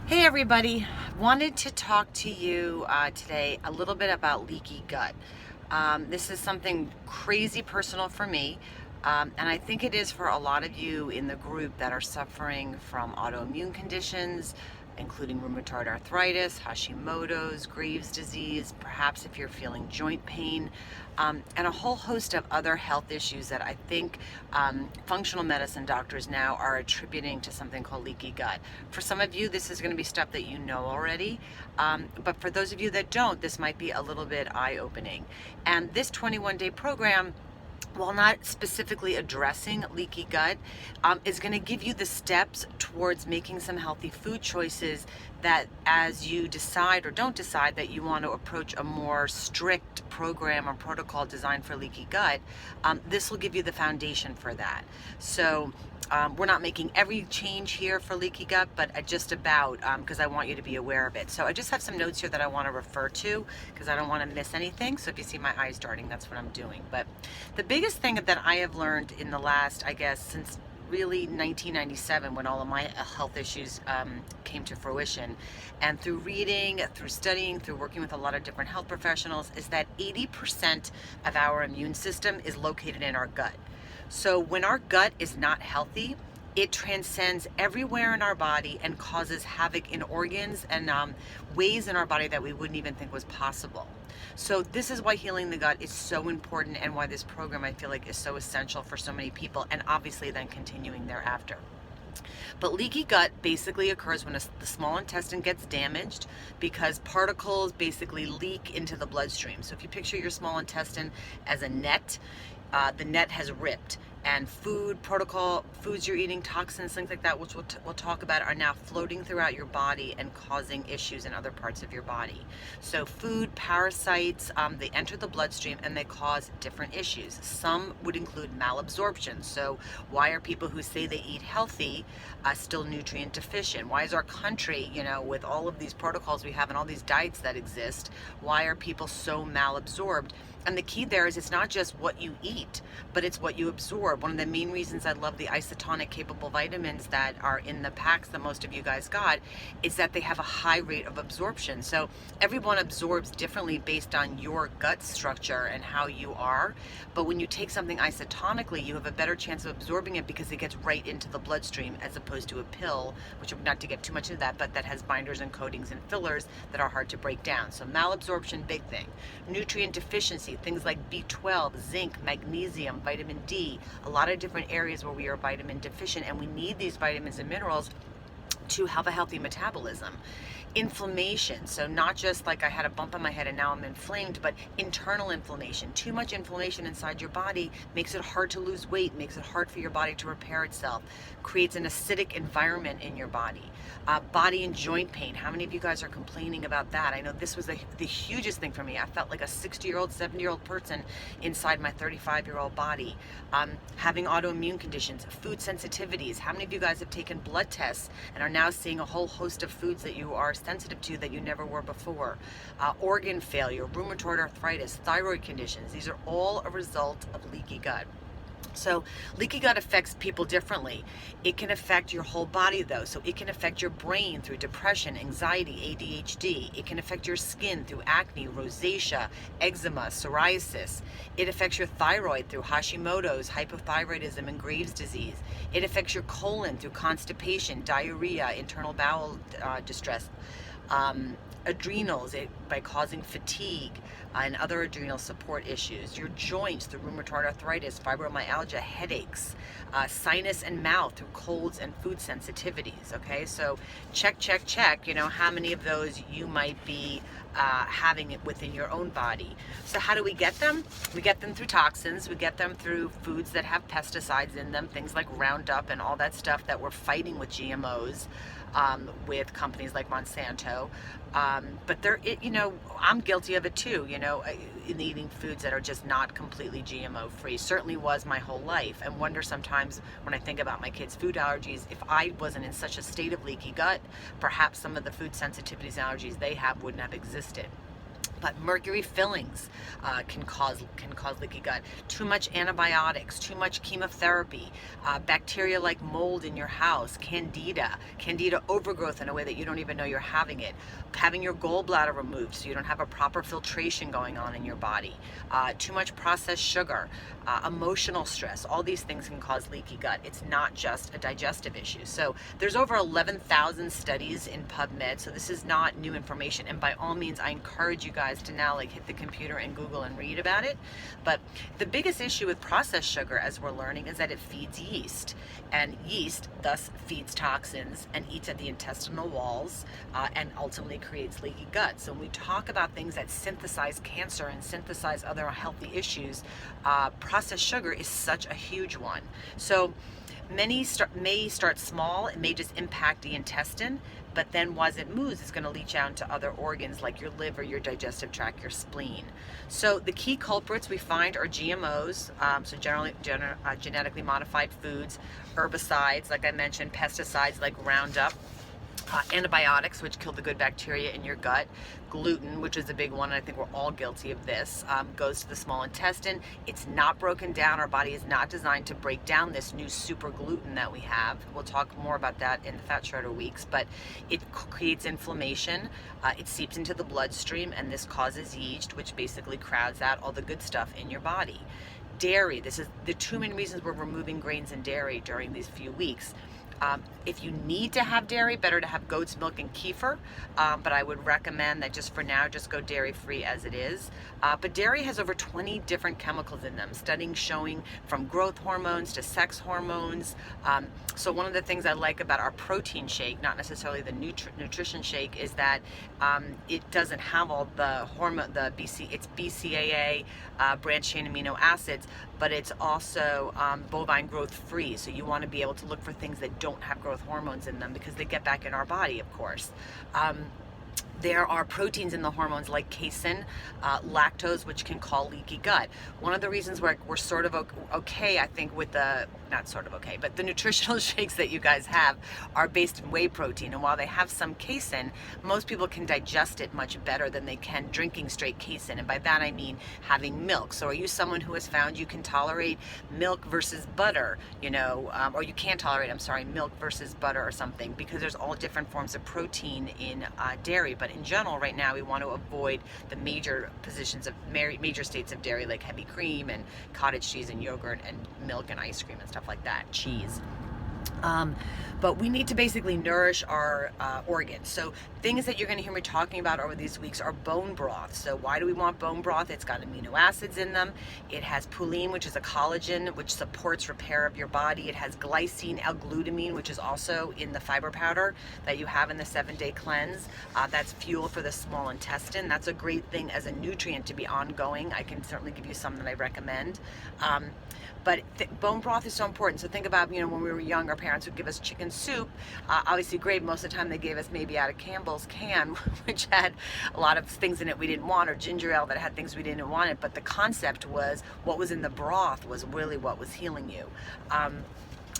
Hey everybody, wanted to talk to you today a little bit about leaky gut. This is something crazy personal for me, and I think it is for a lot of you in the group that are suffering from autoimmune conditions, including rheumatoid arthritis, Hashimoto's, Graves' disease, perhaps if you're feeling joint pain, and a whole host of other health issues that I think functional medicine doctors now are attributing to something called leaky gut. For some of you, this is going to be stuff that you know already, but for those of you that don't, this might be a little bit eye-opening. And this 21-day program, while not specifically addressing leaky gut, is going to give you the steps towards making some healthy food choices that, as you decide or don't decide that you want to approach a more strict program or protocol designed for leaky gut, this will give you the foundation for that. So we're not making every change here for leaky gut, but just about, because I want you to be aware of it. So I just have some notes here that I want to refer to because I don't want to miss anything. So if you see my eyes darting, that's what I'm doing. But the biggest thing that I have learned in the last, I guess, since really 1997, when all of my health issues came to fruition, and through reading, through studying, through working with a lot of different health professionals, is that 80% of our immune system is located in our gut. So when our gut is not healthy, it transcends everywhere in our body and causes havoc in organs and ways in our body that we wouldn't even think was possible. So this is why healing the gut is so important, and why this program, I feel like, is so essential for so many people, and obviously then continuing thereafter. But leaky gut basically occurs when the small intestine gets damaged, because particles basically leak into the bloodstream. So if you picture your small intestine as a net, the net has ripped, and foods you're eating, toxins, things like that, which we'll talk about, are now floating throughout your body and causing issues in other parts of your body. So food, parasites, they enter the bloodstream and they cause different issues. Some would include malabsorption. So why are people who say they eat healthy still nutrient deficient? Why is our country, with all of these protocols we have and all these diets that exist, why are people so malabsorbed? And the key there is, it's not just what you eat, but it's what you absorb. One of the main reasons I love the isotonic capable vitamins that are in the packs that most of you guys got is that they have a high rate of absorption. So everyone absorbs differently based on your gut structure and how you are. But when you take something isotonically, you have a better chance of absorbing it because it gets right into the bloodstream, as opposed to a pill, which, not to get too much into that, but that has binders and coatings and fillers that are hard to break down. So malabsorption, big thing. Nutrient deficiency, things like B12, zinc, magnesium, vitamin D, a lot of different areas where we are vitamin deficient, and we need these vitamins and minerals to have a healthy metabolism. Inflammation, so not just like I had a bump on my head and now I'm inflamed, but internal inflammation. Too much inflammation inside your body makes it hard to lose weight, makes it hard for your body to repair itself, creates an acidic environment in your body. Body and joint pain, how many of you guys are complaining about that? I know this was the hugest thing for me. I felt like a 60-year-old, 70-year-old person inside my 35-year-old body. Having autoimmune conditions, food sensitivities. How many of you guys have taken blood tests and are now seeing a whole host of foods that you are sensitive to that you never were before? Organ failure, rheumatoid arthritis, thyroid conditions. These are all a result of leaky gut. So leaky gut affects people differently. It can affect your whole body though. So it can affect your brain through depression, anxiety, ADHD. It can affect your skin through acne, rosacea, eczema, psoriasis. It affects your thyroid through Hashimoto's, hypothyroidism, and Graves' disease. It affects your colon through constipation, diarrhea, internal bowel distress. Adrenals, by causing fatigue and other adrenal support issues. Your joints through rheumatoid arthritis, fibromyalgia, headaches, sinus and mouth through colds and food sensitivities. Okay, so check, how many of those you might be having it within your own body. So how do we get them? We get them through toxins. We get them through foods that have pesticides in them, things like Roundup and all that stuff that we're fighting with GMOs, with companies like Monsanto. But I'm guilty of it too, in eating foods that are just not completely GMO free. Certainly was my whole life, and wonder sometimes when I think about my kids' food allergies, if I wasn't in such a state of leaky gut, perhaps some of the food sensitivities and allergies they have wouldn't have existed. But mercury fillings can cause leaky gut. Too much antibiotics, too much chemotherapy, bacteria like mold in your house, candida overgrowth in a way that you don't even know you're having it, having your gallbladder removed so you don't have a proper filtration going on in your body, too much processed sugar, emotional stress. All these things can cause leaky gut. It's not just a digestive issue. So there's over 11,000 studies in PubMed, so this is not new information, and by all means I encourage you guys to now like hit the computer and Google and read about it. But the biggest issue with processed sugar, as we're learning, is that it feeds yeast, and yeast thus feeds toxins and eats at the intestinal walls, and ultimately creates leaky gut. So when we talk about things that synthesize cancer and synthesize other healthy issues, processed sugar is such a huge one. So many may start small, it may just impact the intestine, but then as it moves, it's going to leach out into other organs like your liver, your digestive tract, your spleen. So the key culprits we find are GMOs, so genetically modified foods, herbicides, like I mentioned, pesticides like Roundup, antibiotics, which kill the good bacteria in your gut, gluten, which is a big one, and I think we're all guilty of this, goes to the small intestine. It's not broken down. Our body is not designed to break down this new super gluten that we have. We'll talk more about that in the Fat Shredder weeks, but it creates inflammation. It seeps into the bloodstream, and this causes yeast, which basically crowds out all the good stuff in your body. Dairy, this is the two main reasons we're removing grains and dairy during these few weeks. If you need to have dairy, better to have goat's milk and kefir, but I would recommend that just for now, just go dairy-free as it is. But dairy has over 20 different chemicals in them, studies showing from growth hormones to sex hormones. So one of the things I like about our protein shake, not necessarily the nutrition shake, is that it doesn't have all the hormone, it's BCAA, branched chain amino acids, but it's also bovine growth free. So you want to be able to look for things that don't have growth hormones in them because they get back in our body, of course. There are proteins in the hormones like casein, lactose, which can cause leaky gut. One of the reasons we're sort of okay, I think, with not sort of okay, but the nutritional shakes that you guys have are based in whey protein. And while they have some casein, most people can digest it much better than they can drinking straight casein. And by that I mean having milk. So are you someone who has found you can tolerate milk versus butter, or you can't tolerate, milk versus butter or something, because there's all different forms of protein in dairy. But in general, right now, we want to avoid the major states of dairy, like heavy cream and cottage cheese and yogurt and milk and ice cream and stuff like that, cheese. But we need to basically nourish our organs. So things that you're going to hear me talking about over these weeks are bone broth. So why do we want bone broth? It's got amino acids in them. It has pulline, which is a collagen, which supports repair of your body. It has glycine, L-glutamine, which is also in the fiber powder that you have in the 7-day cleanse. That's fuel for the small intestine. That's a great thing as a nutrient to be ongoing. I can certainly give you some that I recommend. But bone broth is so important. So think about, when we were young, our parents would give us chicken soup. Obviously great. Most of the time they gave us maybe out of Campbell's can, which had a lot of things in it we didn't want, or ginger ale that had things we didn't want it. But the concept was what was in the broth was really what was healing you.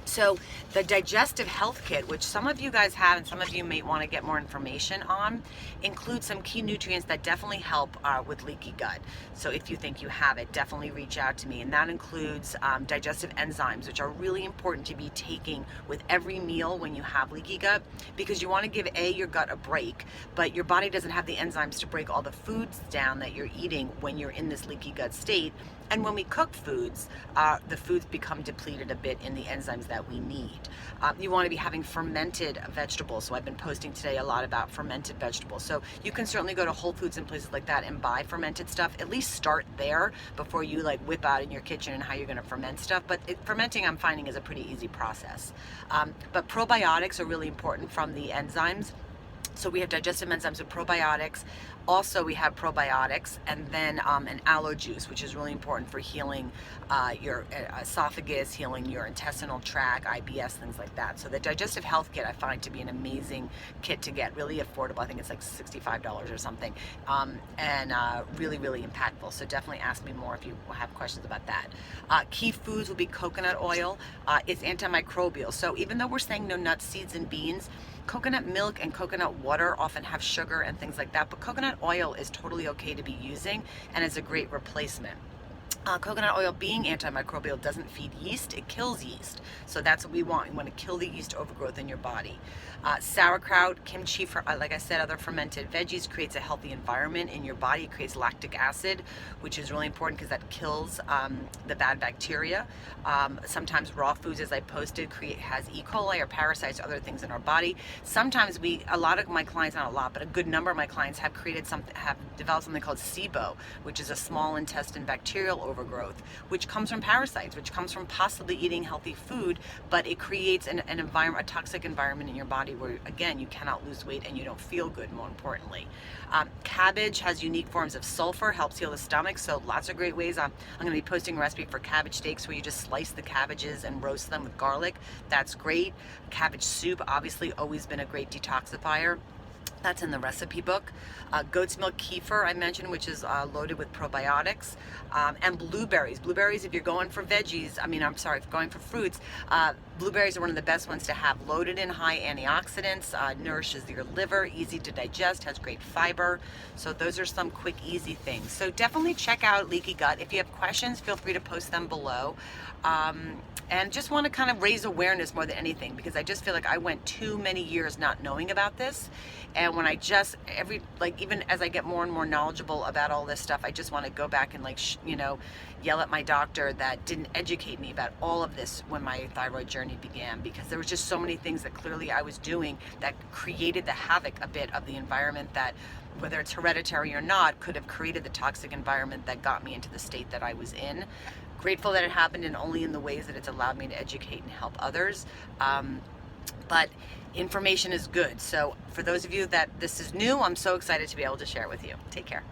So the digestive health kit, which some of you guys have and some of you may want to get more information on, includes some key nutrients that definitely help with leaky gut. So if you think you have it, definitely reach out to me. And that includes digestive enzymes, which are really important to be taking with every meal when you have leaky gut, because you want to give your gut a break, but your body doesn't have the enzymes to break all the foods down that you're eating when you're in this leaky gut state. And when we cook foods, the foods become depleted a bit in the enzymes that we need. You want to be having fermented vegetables. So I've been posting today a lot about fermented vegetables. So you can certainly go to Whole Foods and places like that and buy fermented stuff. At least start there before you whip out in your kitchen and how you're going to ferment stuff. But fermenting, I'm finding, is a pretty easy process. But probiotics are really important from the enzymes. So we have digestive enzymes with probiotics. Also, we have probiotics, and then an aloe juice, which is really important for healing your esophagus, healing your intestinal tract, IBS, things like that. So the digestive health kit I find to be an amazing kit to get, really affordable. I think it's like $65 or something, and really, really impactful. So definitely ask me more if you have questions about that. Key foods will be coconut oil. It's antimicrobial. So even though we're saying no nuts, seeds, and beans, Coconut milk and coconut water often have sugar and things like that, but coconut oil is totally okay to be using and is a great replacement. Coconut oil being antimicrobial doesn't feed yeast, it kills yeast. So that's what we want. We want to kill the yeast overgrowth in your body. Sauerkraut, kimchi, like I said, other fermented veggies creates a healthy environment in your body. It creates lactic acid, which is really important because that kills the bad bacteria. Sometimes raw foods, as I posted, has E. coli or parasites or other things in our body. Sometimes a lot of my clients, not a lot, but a good number of my clients have developed something called SIBO, which is a small intestine bacterial overgrowth, which comes from parasites, which comes from possibly eating healthy food, but it creates an environment, a toxic environment in your body where, again, you cannot lose weight and you don't feel good, more importantly. Cabbage has unique forms of sulfur, helps heal the stomach, so lots of great ways. I'm going to be posting a recipe for cabbage steaks where you just slice the cabbages and roast them with garlic. That's great. Cabbage soup, obviously, always been a great detoxifier. That's in the recipe book. Goat's milk kefir, I mentioned, which is loaded with probiotics. And blueberries. Blueberries, if you're going for veggies, if you're going for fruits, blueberries are one of the best ones to have. Loaded in high antioxidants, nourishes your liver, easy to digest, has great fiber. So those are some quick, easy things. So definitely check out Leaky Gut. If you have questions, feel free to post them below. And just want to kind of raise awareness more than anything, because I just feel like I went too many years not knowing about this. And when even as I get more and more knowledgeable about all this stuff, I just want to go back and yell at my doctor that didn't educate me about all of this when my thyroid journey began, because there was just so many things that clearly I was doing that created the havoc a bit of the environment that, whether it's hereditary or not, could have created the toxic environment that got me into the state that I was in. Grateful that it happened, and only in the ways that it's allowed me to educate and help others. But information is good. So for those of you that this is new, I'm so excited to be able to share it with you. Take care.